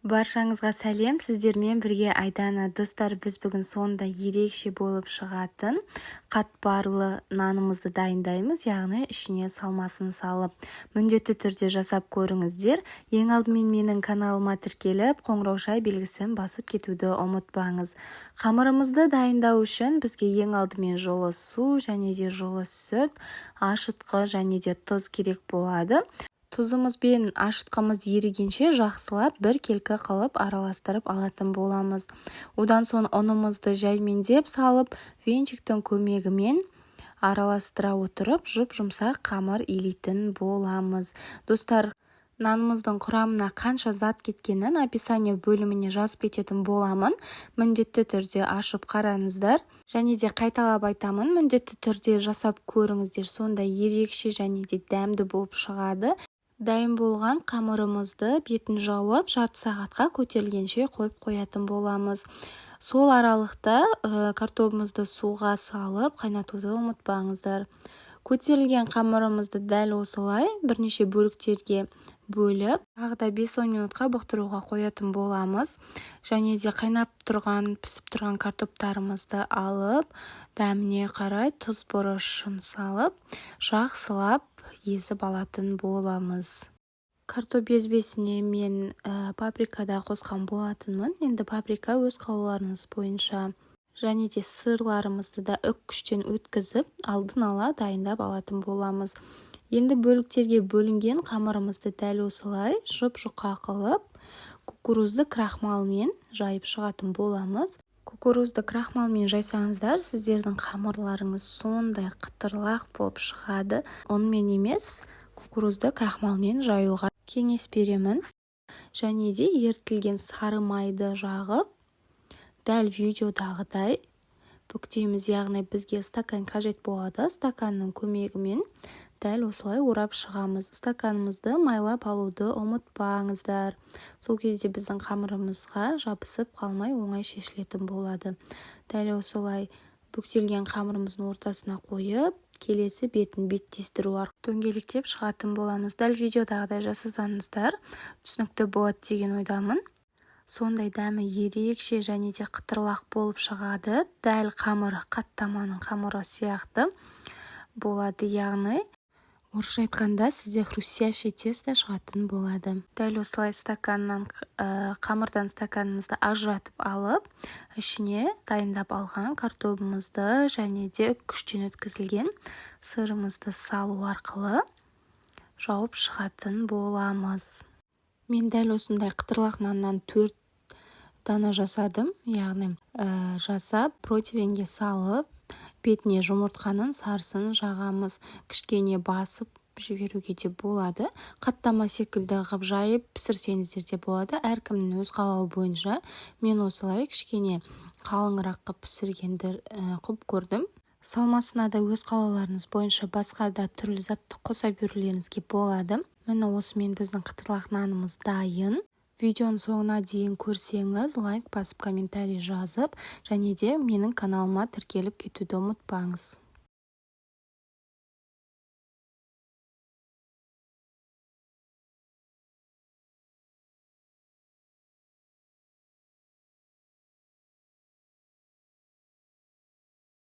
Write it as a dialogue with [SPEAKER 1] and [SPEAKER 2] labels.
[SPEAKER 1] Баршаңызға сәлем, сіздермен бірге Айдана. Достар, біз бүгін сонда ерекше болып шығатын қатпарлы нанымызды дайындаймыз, яғни ішіне салмасын салып. Міндетті түрде жасап көріңіздер. Ең алдымен менің каналыма тіркеліп, қоңырау белгісін басып кетуді ұмытпаңыз. Қамырымызды дайындау үшін бізге ең алдымен жылы су және де жылы сүт, ашытқы және де тұз керек болады. Тұзымыз бен ашытқымыз ерігенше жақсылап бір келкі қылып араластырып алатын боламыз. Одан соң ұнымызды жаймендеп салып, венчиктің көмегімен араластыра отырып, жұп-жұмсақ қамыр илейтін боламыз. Достар, нанымыздың құрамына қанша зат кеткенін описание бөліміне жазып кететін боламын. Міндетті түрде ашып қараңыздар. Және де қайталап айтамын, міндетті түрде жасап көріңіздер, сонда ерекше және де дәмді болып шығады. Дайын болған қамырымызды бетін жауып, жарты сағатқа көтерілгенше қойып қоятын боламыз. Сол аралықта картобымызды суға салып, қайнатуды ұмытпаңыздар. Көтерілген қамырымызды дәл осылай бірнеше бөліктерге бөліп, тағы да 5-10 минутқа бұқтыруға қоятын боламыз. Және де қайнап тұрған, пісіп тұрған картоптарымызды алып, дәміне қарай тұз бұрышын салып, жақсылап езіп алатын боламыз. Картоп езбесіне мен паприкада қосқан болатынмын. Енді паприка өз қалауларыңыз бойынша. Және де сырларымызды да үккіштен өткізіп, алдын ала дайындап алатын боламыз. Енді бөліктерге бөлінген қамырымызды дәл осылай жұп-жұқа қылып, кукурузды крахмалмен жайып шығатын боламыз. Кукурузды крахмалмен жайсаңыздар, сіздердің қамырларыңыз сондай қытырлақ болып шығады. Онымен емес, кукурузды крахмалмен жаюға кеңес беремін. Және де ерітілген сары майды жағып, дәл видеодағыдай бүктейміз, яғни бізге стакан қажет болады. Стаканның көмегімен дәл осылай орап шығамыз. Стаканымызды майлап алуды ұмытпаңыздар. Сол кезде біздің қамырымызға жабысып қалмай оңай шешілетін болады. Дәл осылай бүктелген қамырымыздың ортасына қойып, келесі бетін беттестіру арқылы дөңгелектеп шығатын боламыз. Дәл видеодағыдай жасасаңыздар, түсінікті болады деген ойдамын. Сондай дәмі ерекше және де қытырлақ болып шығады. Дәл қамыр қаттаманың қамыры сияқты болады, яғни орысша айтқанда сізде хрустящий тесто шығатын болады. Дәл осылай қамырдан стаканымызды ажыратып алып, ішіне дайындап алған картобымызды және де үккіштен өткізілген сырымызды салу арқылы жауып шығатын боламыз. Мен дәл осындай қытырлақ наннан 4 дана жасадым, яғни жасап, противеньге салып, бетіне жұмыртқаның сарысын жағамыз. Кішкене басып жіберуге де болады. Қаттама секілді ғып жайып пісірсеңіздер де болады. Әркімнің өз қалауы бойынша. Мен осылай кішкене қалыңырақ қып пісіргенді құп көрдім. Салмасына да өз қалауларыңыз бойынша басқа да түрлі затты қоса берулеріңізге болады. Міне осымен біздің қытырлақ нанымыз дайын. Видеоның соңына дейін көрсеңіз, лайк басып, комментарий жазып, және де менің каналыма тіркеліп кетуді ұмытпаңыз.